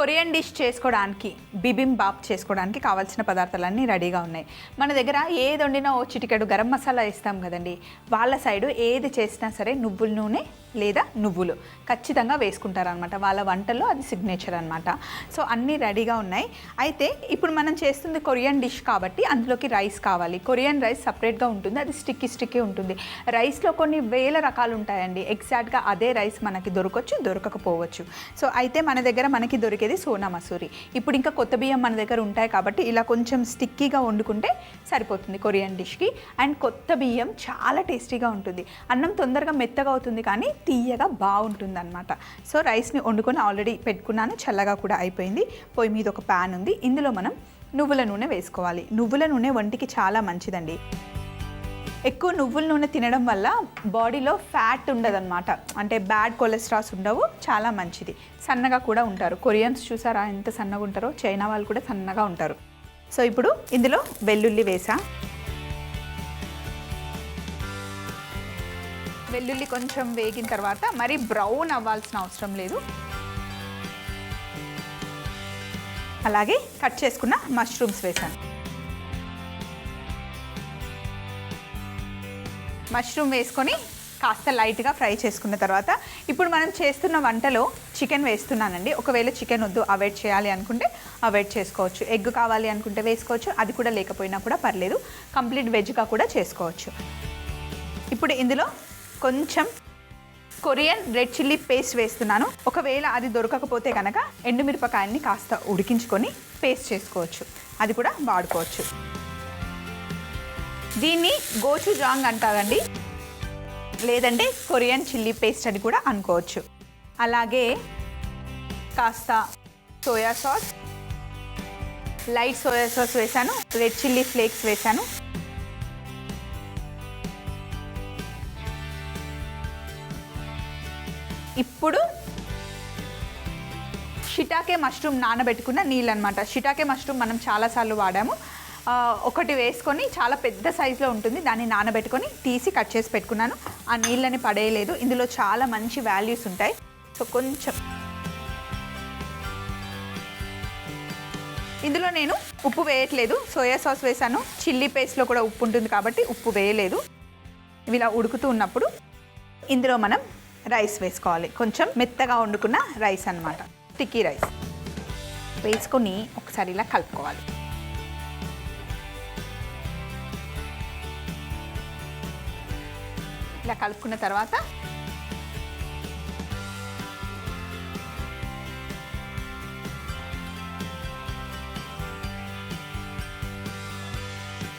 Korean dish చేసుకోవడానికి బిబింబాప్ చేసుకోవడానికి కావాల్సిన పదార్థాలన్నీ రెడీగా ఉన్నాయి. మన దగ్గర ఏది వండినా ఓ చిటికెడు గరం మసాలా ఇస్తాం కదండి. వాళ్ళ సైడు ఏది చేసినా సరే నువ్వుల నూనె లేదా నువ్వులు ఖచ్చితంగా వేసుకుంటారనమాట. వాళ్ళ వంటల్లో అది సిగ్నేచర్ అనమాట. సో అన్నీ రెడీగా ఉన్నాయి. అయితే ఇప్పుడు మనం చేస్తుంది కొరియన్ డిష్ కాబట్టి అందులోకి రైస్ కావాలి. కొరియన్ రైస్ సపరేట్గా ఉంటుంది, అది స్టిక్కీ ఉంటుంది. రైస్లో కొన్ని వేల రకాలు ఉంటాయండి. ఎగ్జాక్ట్గా అదే రైస్ మనకి దొరకవచ్చు, దొరకకపోవచ్చు. సో అయితే మన దగ్గర మనకి దొరికేది సోనా మసూరి. ఇప్పుడు ఇంకా కొత్త బియ్యం మన దగ్గర ఉంటాయి కాబట్టి ఇలా కొంచెం స్టిక్కీగా వండుకుంటే సరిపోతుంది కొరియన్ డిష్కి. అండ్ కొత్త బియ్యం చాలా టేస్టీగా ఉంటుంది. అన్నం తొందరగా మెత్తగా అవుతుంది కానీ తీయగా బాగుంటుంది అనమాట. సో రైస్ని వండుకొని ఆల్రెడీ పెట్టుకున్నాను, చల్లగా కూడా అయిపోయింది. పొయ్యి మీద ఒక ప్యాన్ ఉంది. ఇందులో మనం నువ్వుల నూనె వేసుకోవాలి. నువ్వుల నూనె ఒంటికి చాలా మంచిదండి. ఎక్కువ నువ్వుల నూనె తినడం వల్ల బాడీలో ఫ్యాట్ ఉండదన్నమాట, అంటే బ్యాడ్ కొలెస్ట్రాల్స్ ఉండవు, చాలా మంచిది. సన్నగా కూడా ఉంటారు. కొరియన్స్ చూసారా ఎంత సన్నగా ఉంటారో, చైనా వాళ్ళు కూడా సన్నగా ఉంటారు. సో ఇప్పుడు ఇందులో వెల్లుల్లి వేసా. వెల్లుల్లి కొంచెం వేగిన తర్వాత మరి బ్రౌన్ అవ్వాల్సిన అవసరం లేదు. అలాగే కట్ చేసుకున్న మష్రూమ్స్ వేసాను. మష్రూమ్ వేసుకొని కాస్త లైట్గా ఫ్రై చేసుకున్న తర్వాత ఇప్పుడు మనం చేస్తున్న వంటలో చికెన్ వేస్తున్నానండి. ఒకవేళ చికెన్ వద్దు, అవాయిడ్ చేయాలి అనుకుంటే అవాయిడ్ చేసుకోవచ్చు. ఎగ్ కావాలి అనుకుంటే వేసుకోవచ్చు, అది కూడా లేకపోయినా కూడా పర్లేదు. కంప్లీట్ వెజ్గా కూడా చేసుకోవచ్చు. ఇప్పుడు ఇందులో కొంచెం కొరియన్ రెడ్ చిల్లీ పేస్ట్ వేస్తున్నాను. ఒకవేళ అది దొరకకపోతే కనుక ఎండుమిరపకాయల్ని కాస్త ఉడికించుకొని పేస్ట్ చేసుకోవచ్చు, అది కూడా వాడుకోవచ్చు. దీన్ని గోచుజాంగ్ అంటారండి, లేదంటే కొరియన్ చిల్లీ పేస్ట్ అని కూడా అనుకోవచ్చు. అలాగే కాస్త soya sauce, light soya sauce వేసాను, రెడ్ చిల్లీ ఫ్లేక్స్ వేసాను. ఇప్పుడు షిటాకే మష్రూమ్ నానబెట్టుకున్న నీళ్ళు అనమాట. షిటాకే మష్రూమ్ మనం చాలాసార్లు వాడాము. ఒకటి వేసుకొని చాలా పెద్ద సైజులో ఉంటుంది, దాన్ని నానబెట్టుకొని తీసి కట్ చేసి పెట్టుకున్నాను. ఆ నీళ్ళని పడేయలేదు, ఇందులో చాలా మంచి వాల్యూస్ ఉంటాయి. సో కొంచెం ఇందులో నేను ఉప్పు వేయట్లేదు, సోయా సాస్ వేసాను. చిల్లీ పేస్ట్లో కూడా ఉప్పు ఉంటుంది కాబట్టి ఉప్పు వేయలేదు. ఇవి ఇలా ఉడుకుతూ ఉన్నప్పుడు ఇందులో మనం రైస్ వేసుకోవాలి. కొంచెం మెత్తగా వండుకున్న రైస్ అన్నమాట, స్టిక్కీ రైస్ వేసుకొని ఒకసారి ఇలా కలుపుకోవాలి. ఇలా కలుపుకున్న తర్వాత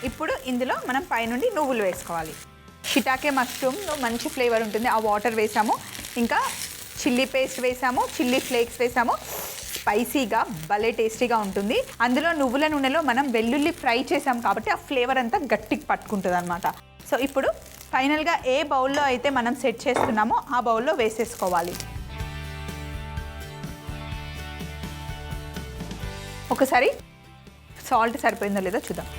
ఇప్పుడు ఇందులో మనం పైనుండి నువ్వులు వేసుకోవాలి. షిటాకే మష్రూమ్లో మంచి ఫ్లేవర్ ఉంటుంది. ఆ వాటర్ వేసాము, ఇంకా చిల్లీ పేస్ట్ వేసాము, చిల్లీ ఫ్లేక్స్ వేసాము. స్పైసీగా భలే టేస్టీగా ఉంటుంది. అందులో నువ్వుల నూనెలో మనం వెల్లుల్లి ఫ్రై చేసాం కాబట్టి ఆ ఫ్లేవర్ అంతా గట్టికి పట్టుకుంటుంది అనమాట. సో ఇప్పుడు ఫైనల్గా ఏ బౌల్లో అయితే మనం సెట్ చేస్తున్నామో ఆ బౌల్లో వేసేసుకోవాలి. ఒకసారి సాల్ట్ సరిపోయిందో లేదో చూద్దాం.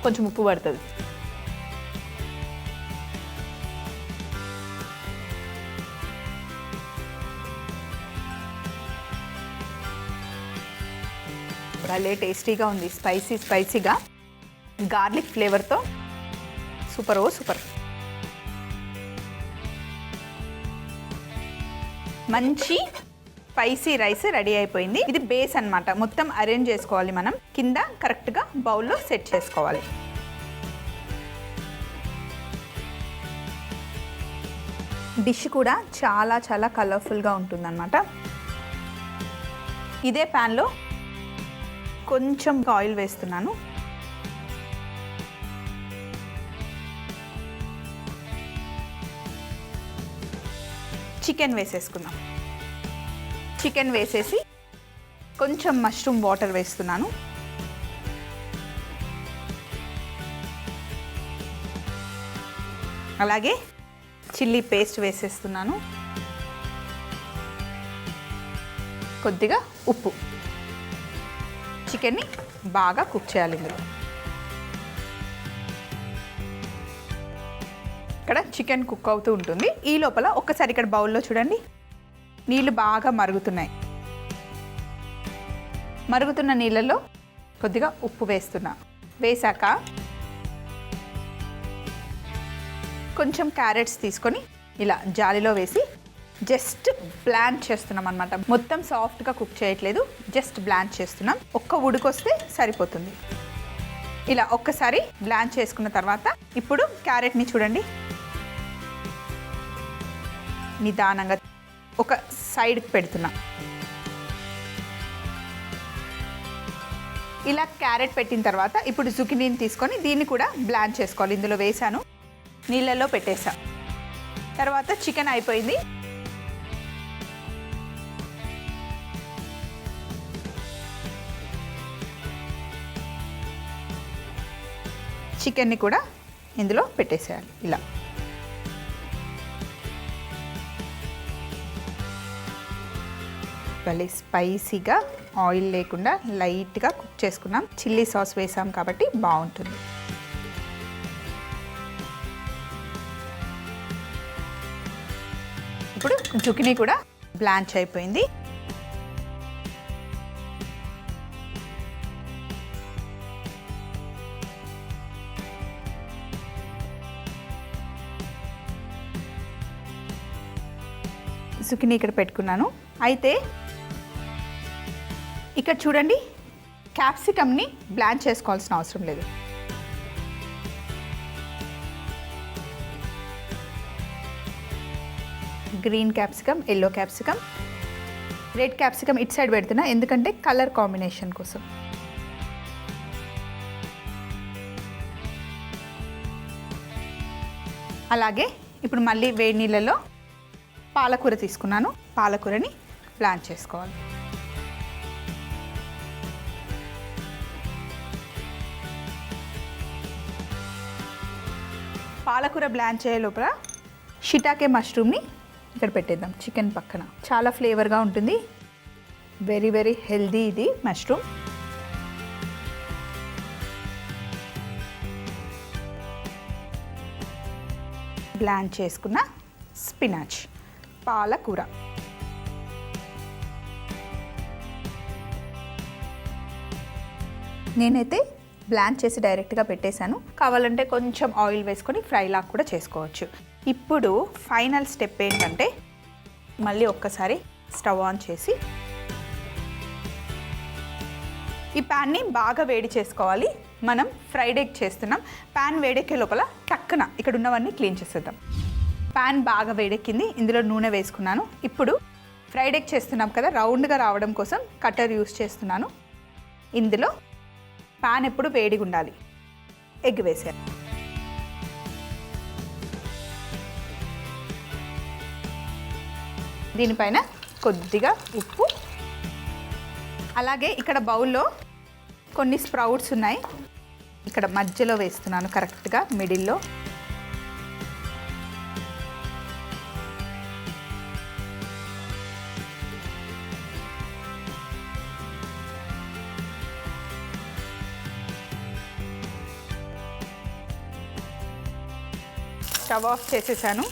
కొంచెం ఉప్పు పడుతుంది. భలే టేస్టీగా ఉంది, స్పైసీగా గార్లిక్ ఫ్లేవర్తో సూపర్ సూపర్. మంచి స్పైసీ రైస్ రెడీ అయిపోయింది. ఇది బేస్ అన్నమాట. మొత్తం అరేంజ్ చేసుకోవాలి మనం, కింద కరెక్ట్గా బౌల్లో సెట్ చేసుకోవాలి. డిష్ కూడా చాలా చాలా కలర్ఫుల్గా ఉంటుందన్నమాట. ఇదే ప్యాన్లో కొంచెం ఆయిల్ వేస్తున్నాను. చికెన్ వేసేసుకుందాం. చికెన్ వేసేసి కొంచెం మష్రూమ్ వాటర్ వేస్తున్నాను. అలాగే చిల్లీ పేస్ట్ వేసేస్తున్నాను. కొద్దిగా ఉప్పు. చికెన్ని బాగా కుక్ చేయాలి ఇందులో. ఇక్కడ చికెన్ కుక్ అవుతూ ఉంటుంది. ఈ లోపల ఒక్కసారి ఇక్కడ బౌల్లో చూడండి, నీళ్ళు బాగా మరుగుతున్నాయి. మరుగుతున్న నీళ్ళల్లో కొద్దిగా ఉప్పు వేస్తున్నా. వేసాక కొంచెం క్యారెట్స్ తీసుకొని ఇలా జాలిలో వేసి జస్ట్ బ్లాంచ్ చేస్తున్నాం అనమాట. మొత్తం సాఫ్ట్గా కుక్ చేయట్లేదు, జస్ట్ బ్లాంచ్ చేస్తున్నాం. ఒక్క ఉడికొస్తే సరిపోతుంది. ఇలా ఒక్కసారి బ్లాంచ్ చేసుకున్న తర్వాత ఇప్పుడు క్యారెట్ని చూడండి, నిదానంగా ఒక సైడ్కి పెడుతున్నా. ఇలా క్యారెట్ పెట్టిన తర్వాత ఇప్పుడు జుకినీని తీసుకొని దీన్ని కూడా బ్లాంచ్ చేసుకోవాలి. ఇందులో వేసాను, నీళ్ళల్లో పెట్టేసా. తర్వాత చికెన్ అయిపోయింది. చికెన్ని కూడా ఇందులో పెట్టేసేయాలి. ఇలా భలే స్పైసీగా ఆయిల్ లేకుండా లైట్గా కుక్ చేసుకున్నాం. చిల్లీ సాస్ వేసాం కాబట్టి బాగుంటుంది. ఇప్పుడు జుకినీ కూడా బ్లాంచ్ అయిపోయింది. జుకినీ ఇక్కడ పెట్టుకున్నాను. అయితే ఇక్కడ చూడండి, క్యాప్సికమ్ని బ్లాంచ్ చేసుకోవాల్సిన అవసరం లేదు. Green capsicum, yellow capsicum, red capsicum ఇటు సైడ్ పెడుతున్నా ఎందుకంటే కలర్ కాంబినేషన్ కోసం. అలాగే ఇప్పుడు మళ్ళీ వేడి నీళ్ళలో పాలకూర తీసుకున్నాను. పాలకూరని బ్లాంచ్ చేసుకోవాలి. పాలకూర బ్లాంచ్ అయ్యే లోపల షిటాకే మష్రూమ్ని ఇక్కడ పెట్టేద్దాం చికెన్ పక్కన. చాలా ఫ్లేవర్గా ఉంటుంది, వెరీ వెరీ హెల్దీ ఇది మష్రూమ్. బ్లాంచ్ చేసుకున్న స్పినాచ్, పాలకూర. నేనైతే బ్లాంచ్ చేసి డైరెక్ట్గా పెట్టేశాను. కావాలంటే కొంచెం ఆయిల్ వేసుకొని ఫ్రై లాగా కూడా చేసుకోవచ్చు. ఇప్పుడు ఫైనల్ స్టెప్ ఏంటంటే మళ్ళీ ఒక్కసారి స్టవ్ ఆన్ చేసి ఈ ప్యాన్ని బాగా వేడి చేసుకోవాలి. మనం ఫ్రైడ్ ఎగ్ చేస్తున్నాం. ప్యాన్ వేడెక్కే లోపల టక్కున ఇక్కడ ఉన్నవన్నీ క్లీన్ చేసేద్దాం. ప్యాన్ బాగా వేడెక్కింది, ఇందులో నూనె వేసుకున్నాను. ఇప్పుడు ఫ్రైడ్ ఎగ్ చేస్తున్నాం కదా, రౌండ్గా రావడం కోసం కటర్ యూస్ చేస్తున్నాను. ఇందులో ప్యాన్ ఎప్పుడు వేడిగా ఉండాలి. ఎగ్ వేసాను. దీనిపైన కొద్దిగా ఉప్పు, అలాగే ఇక్కడ బౌల్లో కొన్ని స్ప్రౌట్స్ ఉన్నాయి, ఇక్కడ మధ్యలో వేస్తున్నాను కరెక్ట్గా మిడిల్లో. స్టవ్ ఆఫ్ చేసేసాను.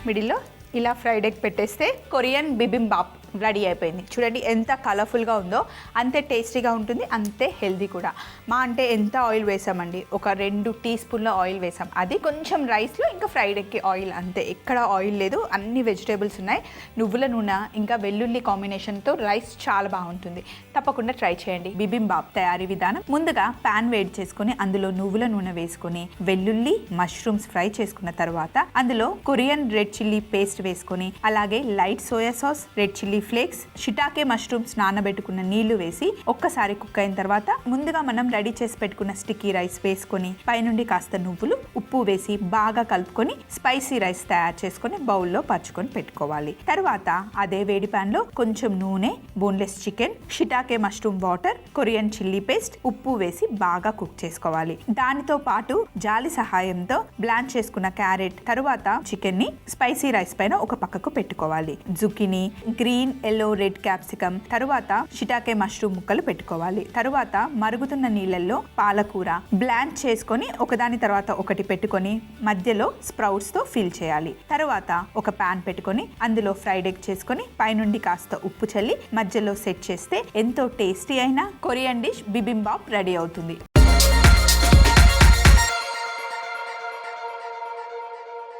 మిడిల్లో ఇలా ఫ్రైడ్ ఎగ్ పెట్టేస్తే కొరియన్ బిబింబాప్ రెడీ అయిపోయింది. చూడండి ఎంత కలర్ఫుల్గా ఉందో, అంతే టేస్టీగా ఉంటుంది, అంతే హెల్దీ కూడా. మా అంటే ఎంత ఆయిల్ వేసామండి, ఒక 2 టీ స్పూన్ల ఆయిల్ వేసాం. అది కొంచెం రైస్లో, ఇంకా ఫ్రైడ్ ఎగ్కి ఆయిల్ అంతే, ఎక్కడ ఆయిల్ లేదు. అన్ని వెజిటేబుల్స్ ఉన్నాయి, నువ్వుల నూనె ఇంకా వెల్లుల్లి కాంబినేషన్తో రైస్ చాలా బాగుంటుంది. తప్పకుండా ట్రై చేయండి. బిబింబాప్ తయారీ విధానం: ముందుగా ప్యాన్ వేడి చేసుకొని అందులో నువ్వుల నూనె వేసుకొని వెల్లుల్లి మష్రూమ్స్ ఫ్రై చేసుకున్న తర్వాత అందులో కొరియన్ రెడ్ చిల్లీ పేస్ట్ వేసుకొని, అలాగే light soya sauce, red chilli chilli flakes, షిటాకే mushrooms నానబెట్టుకున్న నీళ్లు వేసి ఒక్కసారి కుక్ అయిన తర్వాత ముందుగా మనం రెడీ చేసి పెట్టుకున్న స్టిక్కీ రైస్ వేసుకొని పైనుండి కాస్త నువ్వులు, ఉప్పు వేసి బాగా కలుపుకొని స్పైసీ రైస్ తయారు చేసుకొని బౌల్లో పరుచుకొని పెట్టుకోవాలి. తర్వాత అదే వేడి పాన్ లో కొంచెం నూనె, boneless chicken, shiitake mushroom water, Korean chilli paste, ఉప్పు వేసి బాగా కుక్ చేసుకోవాలి. దానితో పాటు జాలి సహాయంతో బ్లాంచ్ చేసుకున్న క్యారెట్, తరువాత చికెన్ ని స్పైసీ రైస్ పైన ఒక పక్కకు పెట్టుకోవాలి. Zucchini, green, yellow, red capsicum, తరువాత షిటాకే మష్రూమ్ ముక్కలు పెట్టుకోవాలి. తరువాత మరుగుతున్న నీళ్ళల్లో పాలకూర బ్లాంచ్ చేసుకొని ఒకదాని తర్వాత ఒకటి పెట్టుకొని మధ్యలో స్ప్రౌట్స్ తో ఫిల్ చేయాలి. తరువాత ఒక పాన్ పెట్టుకొని అందులో ఫ్రైడ్ ఎగ్ చేసుకొని పైనుండి కాస్త ఉప్పు చల్లి మధ్యలో సెట్ చేస్తే ఎంతో టేస్టీ అయిన కొరియన్ డిష్ బిబింబాప్ రెడీ అవుతుంది.